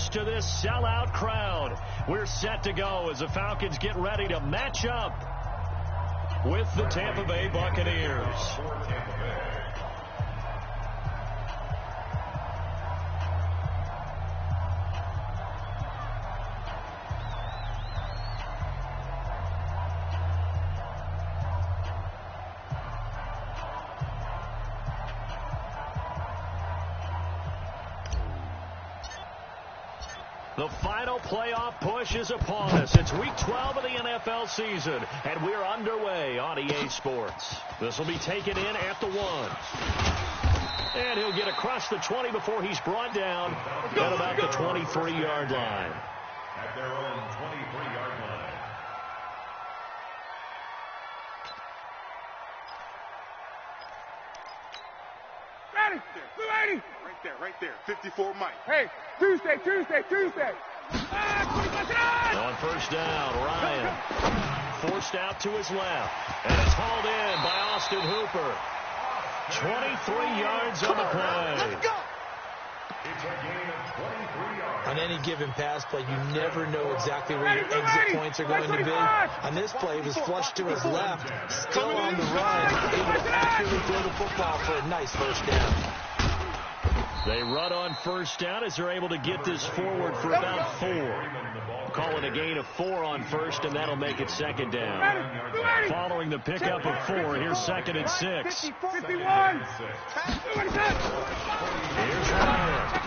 used to this sellout crowd. We're set to go as the Falcons get ready to match up with the Tampa Bay Buccaneers. The final playoff push is upon us. It's week 12 of the NFL season, and we're underway on EA Sports. This will be taken in at the 1. And he'll get across the 20 before he's brought down at about the 23-yard line. At their own 23-yard line. Ready. Right there. 54 Mike. Hey, Tuesday. On first down, Ryan forced out to his left, and it's hauled in by Austin Hooper. 23 yards on the play. Let's go. It's a gain of 23 yards. On any given pass play, you never know exactly where your exit points are going to be. On this play, it was flushed to his left, still on the run, able to accurately throw the football for a nice first down. They run on first down as they're able to get this forward for about 4. Call it a gain of 4 on first, and that'll make it second down. Following the pickup of 4, here's second and 6. 51. Here's Ryan.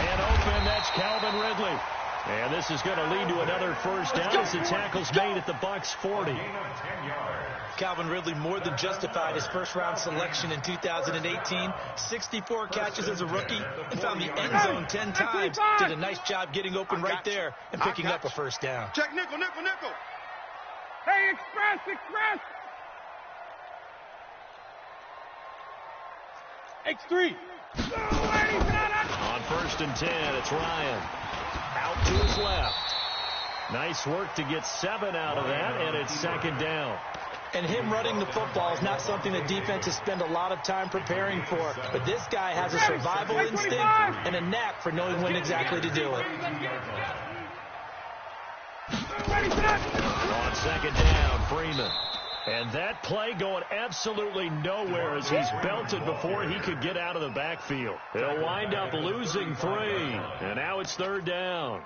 And open, that's Calvin Ridley. And this is going to lead to another first down as the tackle's made at the Bucs 40. Calvin Ridley more than justified his first-round selection in 2018. 64 catches as a rookie and found the end zone 10 times. Did a nice job getting open right there and picking up a first down. Check nickel. Hey, express. X3. On first and 10, it's Ryan. Out to his left. Nice work to get 7 out of that, and it's second down. And him running the football is not something that defenses spend a lot of time preparing for. But this guy has a survival instinct and a knack for knowing when exactly to do it. On second down, Freeman. And that play going absolutely nowhere as he's belted before he could get out of the backfield. He'll wind up losing 3. And now it's third down.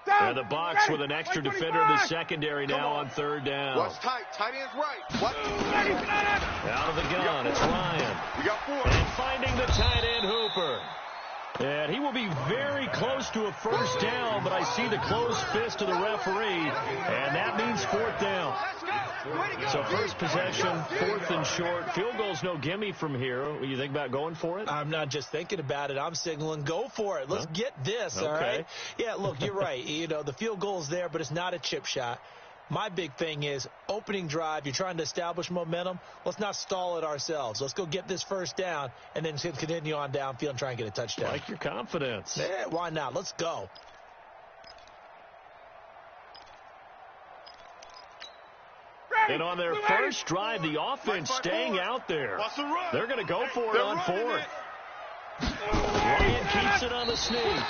And the Bucs with an extra defender in the secondary now on third down. Watch tight. Tight end's right. What? Out of the gun, it's Ryan. We got 4. And finding the tight end, Hooper. And he will be very close to a first down, but I see the closed fist of the referee, and that means fourth down. So first possession, 4th and short. Field goal's no gimme from here. What do you think about going for it? I'm not just thinking about it. I'm signaling go for it. Let's get this, all right? Yeah, look, you're right. You know, the field goal's there, but it's not a chip shot. My big thing is opening drive. You're trying to establish momentum. Let's not stall it ourselves. Let's go get this first down and then continue on downfield and try and get a touchdown. Like your confidence. Yeah, why not? Let's go. And on their first drive, the offense staying out there. They're going to go for it on 4th. Ryan keeps it on the sneak.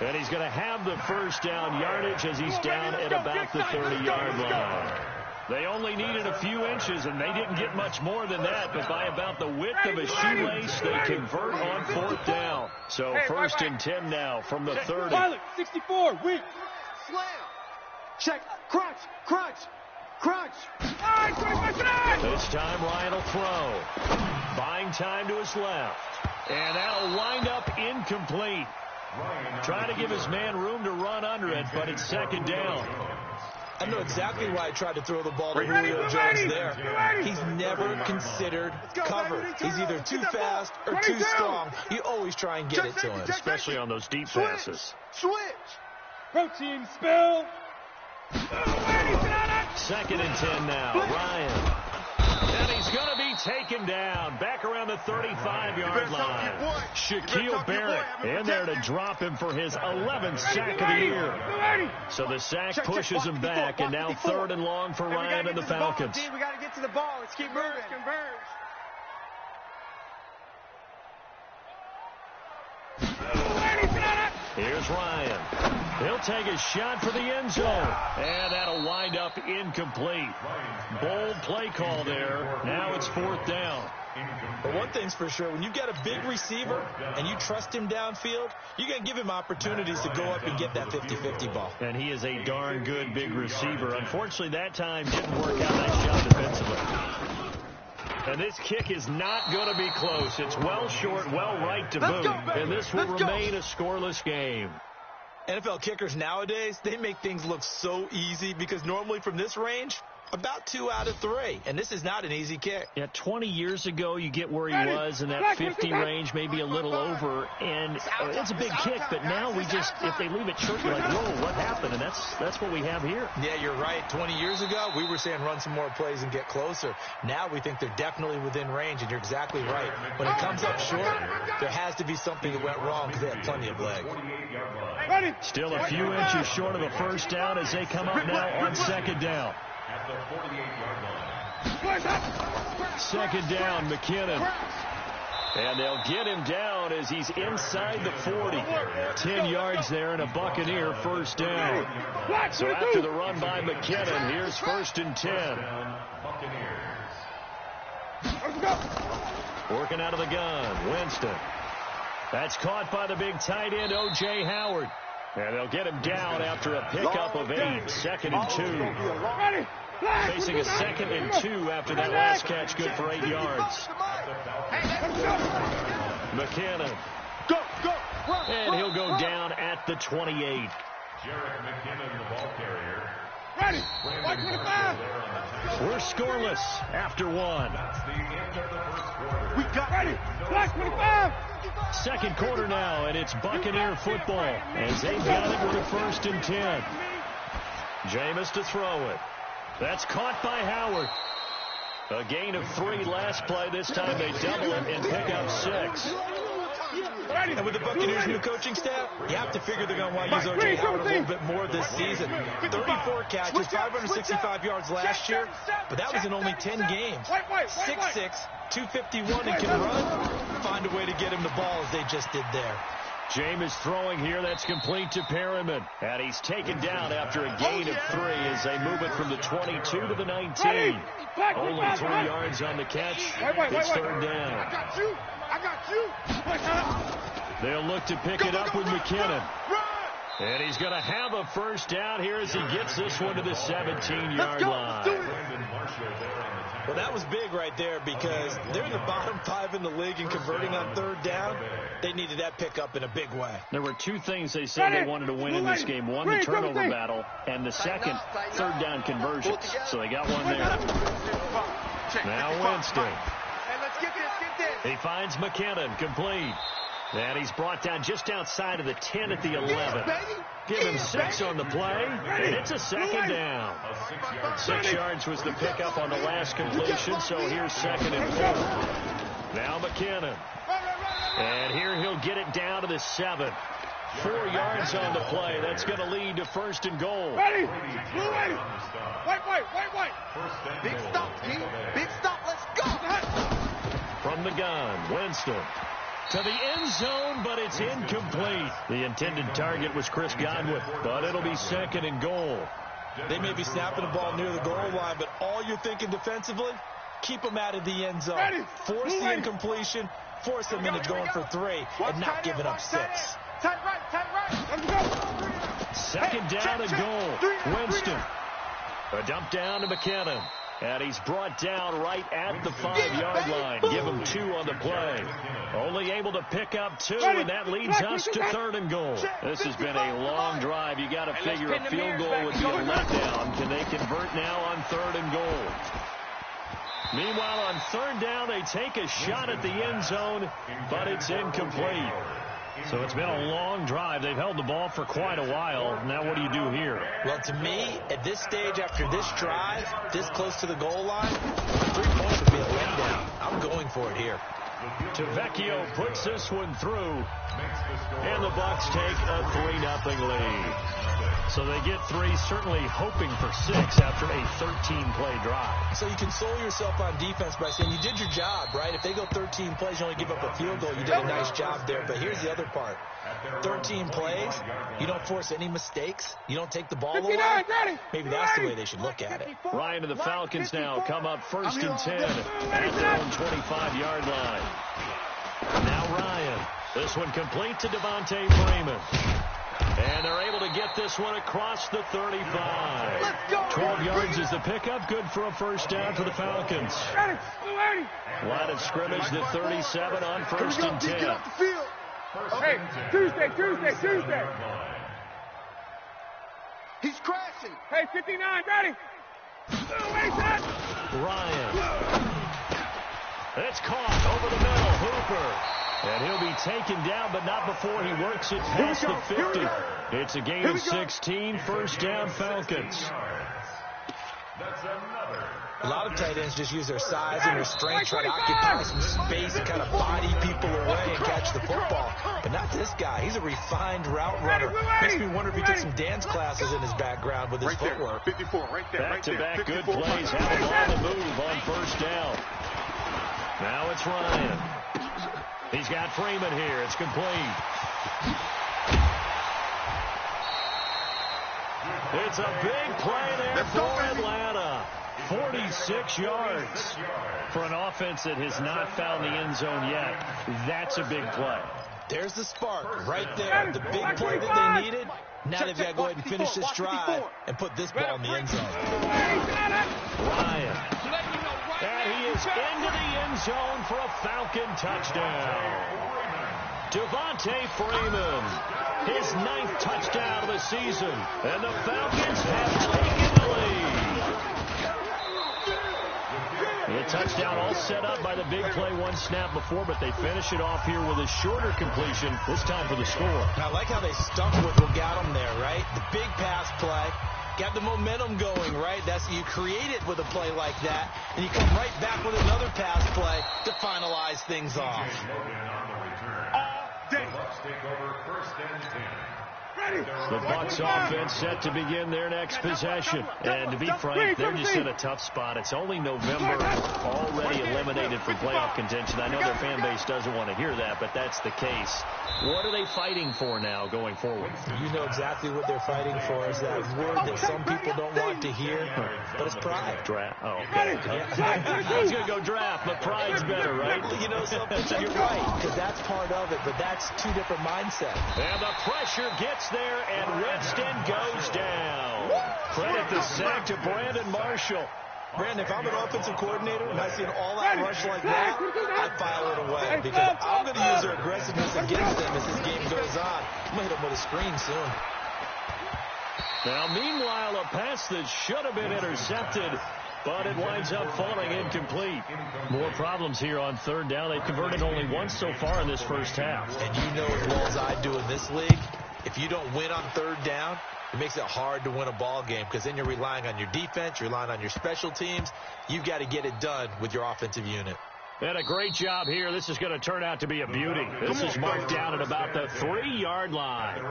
And he's going to have the first down yardage as he's down at about the 30-yard line. They only needed a few inches, and they didn't get much more than that. But by about the width of a shoelace, they convert on 4th down. So first and 10 now from the 30. 64, weak. Slam. Check. Crunch. This time Ryan will throw. Buying time to his left. And that'll wind up incomplete. Trying to give his man room to run under it, but it's second down. I know exactly why I tried to throw the ball to Julio Jones there. He's never considered cover. He's either too fast or too strong. You always try and get it to him. Especially on those deep passes. Switch. Protein spill. Second and 10 now. Ryan. And he's going to be taken down. Back around the 35-yard line. Shaquille Barrett in there to drop him for his 11th sack of the year. So the sack pushes him back, and now 3rd and long for Ryan and the Falcons. We got to get to the ball. Let's keep moving. Converge. Here's Ryan. He'll take a shot for the end zone. And that'll wind up incomplete. Bold play call there. Now it's 4th down. But one thing's for sure, when you've got a big receiver and you trust him downfield, you're going to give him opportunities to go up and get that 50-50 ball. And he is a darn good big receiver. Unfortunately, that time didn't work out. Nice job defensively. And this kick is not going to be close. It's well short, well right to boot. And this will remain a scoreless game. NFL kickers nowadays, they make things look so easy because normally from this range, about 2 out of 3. And this is not an easy kick. Yeah, 20 years ago, you get where he was in that 50 range, maybe a little over. And it's a big kick, but now we just, if they leave it short, you're like, whoa, what happened? And that's what we have here. Yeah, you're right. 20 years ago, we were saying run some more plays and get closer. Now we think they're definitely within range, and you're exactly right. When it comes up short, there has to be something that went wrong because they have plenty of legs. Still a few inches short of a first down as they come up now on 2nd down. At the 48-yard line. 2nd down, McKinnon. And they'll get him down as he's inside the 40. 10 yards there and a Buccaneer first down. So after the run by McKinnon, here's 1st and 10. Working out of the gun, Winston. That's caught by the big tight end, O.J. Howard. And they'll get him down after a pickup of 8. 2nd and 2. Facing a 2nd and 2 after that last catch, good for 8 yards. McKinnon. And he'll go down at the 28. Jarek McKinnon, the ball carrier. Ready. 125. We're scoreless after 1. That's the end of the first quarter. We got ready. 25. 2nd quarter now, and it's Buccaneer football as they've got it with a 1st and 10. Jameis to throw it. That's caught by Howard. A gain of 3 last play. This time they double it and pick up 6. And with the Buccaneers' new coaching staff, you have to figure they're going to want to use O.J. Howard a little bit more this season. 34 catches, 565 yards last year, but that was in only 10 games. 6'6", 251, and can run. Find a way to get him the ball as they just did there. Jameis throwing here. That's complete to Perriman. And he's taken down after a gain of 3 as they move it from the 22 to the 19. Only 3 yards on the catch. It's 3rd down. I got you. They'll look to pick it up with McKinnon. And he's going to have a first down here as he gets this one to the 17-yard line. Well, that was big right there because they're in the bottom 5 in the league in converting on 3rd down. They needed that pickup in a big way. There were 2 things they said they wanted to win in this game. One, the turnover battle, and the second, 3rd down conversions. So they got one there. Now Winston. He finds McKinnon, complete. And he's brought down just outside of the 10 at the 11. Give him 6 on the play, and it's a 2nd down. 6 yards was the pickup on the last completion, so here's 2nd and 4. Now McKinnon. And here he'll get it down to the 7. 4 yards on the play. That's going to lead to 1st and goal. Ready. White. Big stop, G. Big stop. Let's go. From the gun, Winston. To the end zone, but it's incomplete. The intended target was Chris Godwin, but it'll be 2nd and goal. They may be snapping the ball near the goal line, but all you're thinking defensively, keep them out of the end zone. Force the incompletion, force them into going for 3, and not giving up 6. Tight right. Let's go. 2nd down and goal. Winston. A dump down to McKinnon. And he's brought down right at the 5-yard line. Give him 2 on the play. Only able to pick up 2, and that leads us to 3rd and goal. This has been a long drive. You got to figure a field goal would be a letdown. Can they convert now on 3rd and goal? Meanwhile, on 3rd down, they take a shot at the end zone, but it's incomplete. So it's been a long drive. They've held the ball for quite a while. Now what do you do here? Well, to me, at this stage, after this drive, this close to the goal line, 3 points would be a letdown. I I'm going for it here. Tavecchio puts this one through, and the Bucs take a 3-0 lead. So they get 3, certainly hoping for 6 after a 13-play drive. So you console yourself on defense by saying you did your job, right? If they go 13 plays, you only give up a field goal, you did a nice job there. But here's the other part. 13 plays, you don't force any mistakes, you don't take the ball away. Maybe that's the way they should look at it. Ryan and the Falcons now come up 1st and 10 at their own 25-yard line. Now Ryan. This one complete to Devontae Freeman. And they're able to get this one across the 35. 12 yards is the pickup. Good for a 1st down for the Falcons. Line of scrimmage, the 37 on 1st and 10. Hey, Tuesday. He's crashing. Hey, 59, ready. Ryan. It's caught over the middle. Hooper. And he'll be taken down, but not before he works it past the 50. It's a gain of 16, 1st down Falcons. A lot of tight ends just use their size and their strength, try to occupy some space and kind of body people away and catch the football. But not this guy. He's a refined route runner. Makes me wonder if he took some dance classes in his background with his footwork. 54, right there. Back-to-back good plays have him on the move on 1st down. Now it's Ryan. He's got Freeman here. It's complete. It's a big play there for Atlanta. 46 yards for an offense that has not found the end zone yet. That's a big play. There's the spark right there. The big play that they needed. Now they've got to go ahead and finish this drive and put this ball in the end zone. Ryan. And he is into the end zone for a Falcon touchdown. Devontae Freeman, his 9th touchdown of the season. And the Falcons have taken the lead. The touchdown all set up by the big play 1 snap before, but they finish it off here with a shorter completion, this time for the score. I like how they stuck with what got them there, right? The big pass play. Got the momentum going, right? That's you create it with a play like that, and you come right back with another pass play to finalize things off. The Bucs offense set to begin their next possession. And to be frank, they're just in a tough spot. It's only November, already eliminated from playoff contention. I know their fan base doesn't want to hear that, but that's the case. What are they fighting for now going forward? You know exactly what they're fighting for. Is that word that some people don't want to hear, but it's pride. Draft. Oh, okay. I was going to go draft, but pride's better, right? You know something? You're right, because that's part of it, but that's 2 different mindsets. And the pressure gets there, and Winston goes down. Credit the sack to Brandon Marshall. Brandon, if I'm an offensive coordinator and I see an all-out rush like that, I file it away because I'm going to use their aggressiveness against them as this game goes on. I'm going to hit them with a screen soon. Now, meanwhile, a pass that should have been intercepted, but it winds up falling incomplete. More problems here on 3rd down. They've converted only once so far in this first half. And you know as well as I do in this league, if you don't win on 3rd down, it makes it hard to win a ball game because then you're relying on your defense, you're relying on your special teams. You've got to get it done with your offensive unit. And a great job here. This is going to turn out to be a beauty. This is marked down at about the 3-yard line.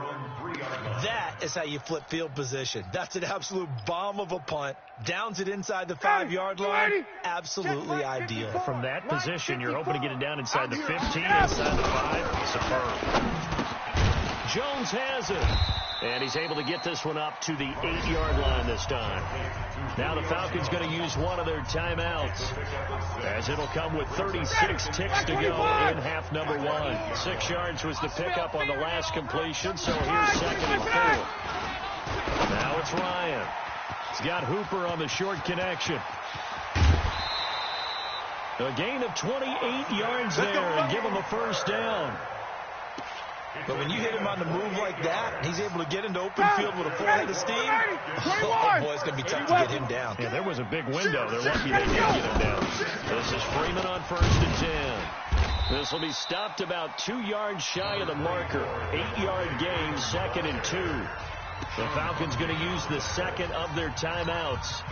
That is how you flip field position. That's an absolute bomb of a punt. Downs it inside the 5-yard line. Absolutely ideal. From that position, you're hoping to get it down inside the 15, inside the 5. Superb. Jones has it. And he's able to get this one up to the 8-yard line this time. Now the Falcons going to use one of their timeouts, as it'll come with 36 ticks to go in half number 1. 6 yards was the pickup on the last completion, so here's 2nd and 4. Now it's Ryan. He's got Hooper on the short connection. A gain of 28 yards there and give him a 1st down. But when you hit him on the move like that, and he's able to get into open field with a full head of steam, oh boy, it's going to be tough to get him down. Yeah, there was a big window. They're lucky they did get him down. This is Freeman on 1st and 10. This will be stopped about 2 yards shy of the marker. 8-yard gain, 2nd and 2. The Falcons going to use the second of their timeouts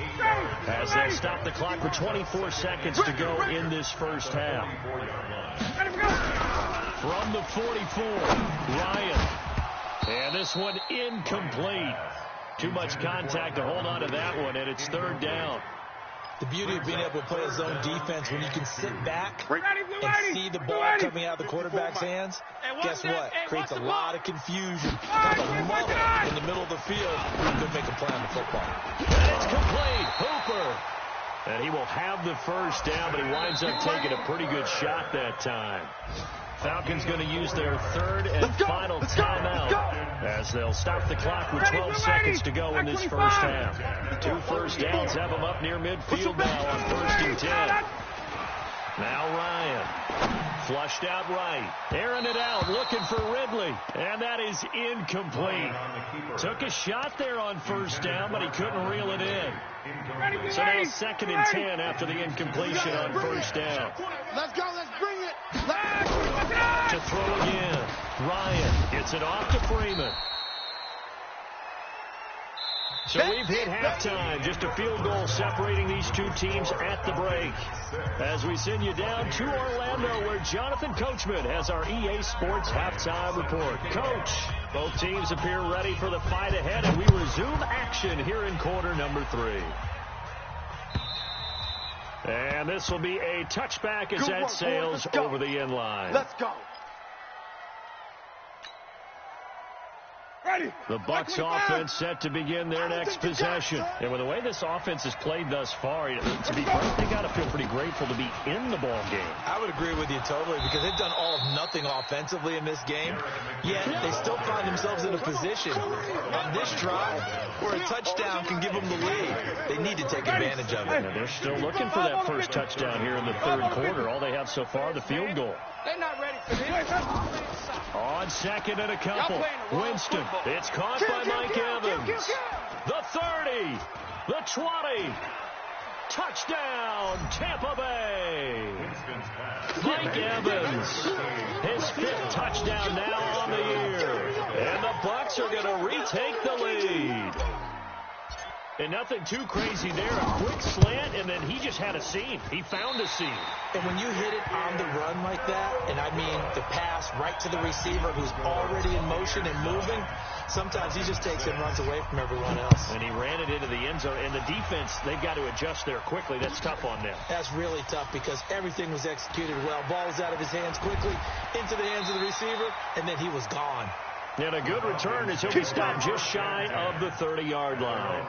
as they'll stop the clock with 24 seconds to go in this first half. From the 44, Ryan. And this one incomplete. Too much contact to hold on to that one, and it's third down. The beauty of being able to play a zone defense when you can sit back and see the ball coming out of the quarterback's hands, guess what? Creates a lot of confusion, kind of a muddle in the middle of the field where you could make a play on the football. And it's complete. Hooper. And he will have the first down, but he winds up taking a pretty good shot that time. Falcons going to use their third and final timeout as they'll stop the clock with 12 seconds to go in this first half. 2 first downs have them up near midfield now on 1st and 10. Now Ryan. Flushed out right. Airing it out, looking for Ridley. And that is incomplete. Took a shot there on first down, but he couldn't reel it in. So now 2nd and 10 after the incompletion on first down. Let's go. Let's bring it. To throw again. Ryan gets it off to Freeman. So we've hit halftime. Just a field goal separating these two teams at the break. As we send you down to Orlando, where Jonathan Coachman has our EA Sports halftime report. Coach, both teams appear ready for the fight ahead, and we resume action here in quarter number 3. And this will be a touchback as that sails over the end line. Let's go. The Bucs offense set to begin their next possession. And with the way this offense has played thus far, to be frank, they got to feel pretty grateful to be in the ball game. I would agree with you totally, because they've done all of nothing offensively in this game, yet they still find themselves in a position on this drive where a touchdown can give them the lead. They need to take advantage of it. Yeah, they're still looking for that first touchdown here in the third quarter. All they have so far, the field goal. They're not ready for this. On 2nd and a couple. Winston. It's caught by Mike Evans. The 30. The 20. Touchdown, Tampa Bay. Mike Evans. His 5th touchdown now on the year. And the Bucs are going to retake the lead. And nothing too crazy there. A quick slant, and then he just had a seam. He found a seam. And when you hit it on the run like that, and I mean the pass right to the receiver who's already in motion and moving, sometimes he just takes and runs away from everyone else. And he ran it into the end zone. And the defense, they've got to adjust there quickly. That's tough on them. That's really tough because everything was executed well. Ball was out of his hands quickly, into the hands of the receiver, and then he was gone. And a good return as he'll be stopped just shy of the 30-yard line.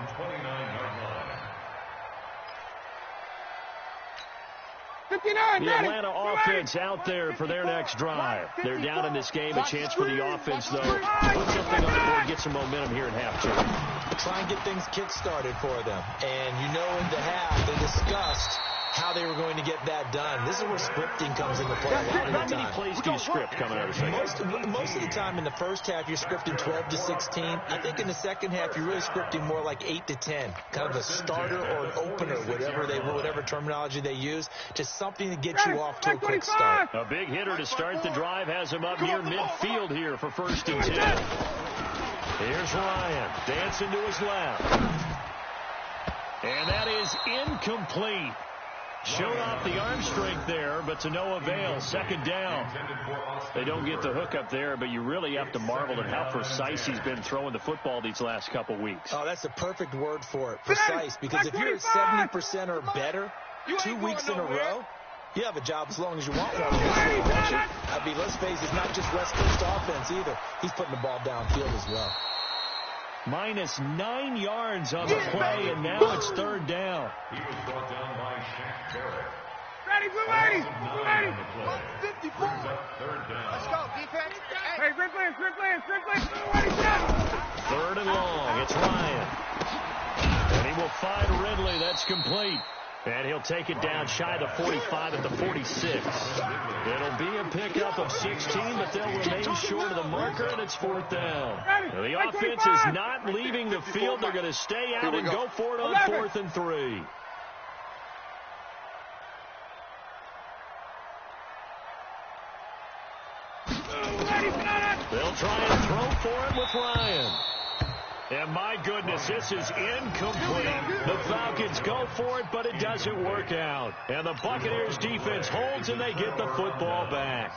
The Atlanta offense out there for their next drive. They're down in this game. A chance for the offense, though. Put something on the board, get some momentum here in half two. Try and get things kick-started for them. And you know in the half they discussed how they were going to get that done. This is where scripting comes into play a lot of the time. How many plays do you script coming out of the second? Most of the time in the first half, you're scripting 12 to 16. I think in the second half, you're really scripting more like 8 to 10. Kind of a starter or an opener, whatever terminology they use. Just something to get you off to a quick start. A big hitter to start the drive has him up near midfield here for 1st and 10. Here's Ryan dancing to his left. And that is incomplete. Showed off the arm strength there, but to no avail. 2nd down. They don't get the hook up there, but you really have to marvel at how precise he's been throwing the football these last couple weeks. Oh, that's the perfect word for it, precise. Because if you're at 70% or better 2 weeks in a row, you have a job as long as you want one. I mean, let's face it, it's not just West Coast offense either. He's putting the ball downfield as well. Minus 9 yards on the play, and now it's 3rd down. He was brought down by Shaq Barrett. Ready, blue lady! Blue lady! 54. Brings up 3rd down. Let's go, defense. Hey, Strickland! Blue lady, stop! 3rd and long. It's Ryan. And he will find Ridley. That's complete. And he'll take it down shy of the 45 at the 46. It'll be a pickup of 16, but they'll remain short of the marker, and it's 4th down. Now, the offense is not leaving the field. They're going to stay out and go for it on 4th and 3. They'll try and throw for it with Ryan. And my goodness, this is incomplete. The Falcons go for it, but it doesn't work out. And the Buccaneers defense holds, and they get the football back.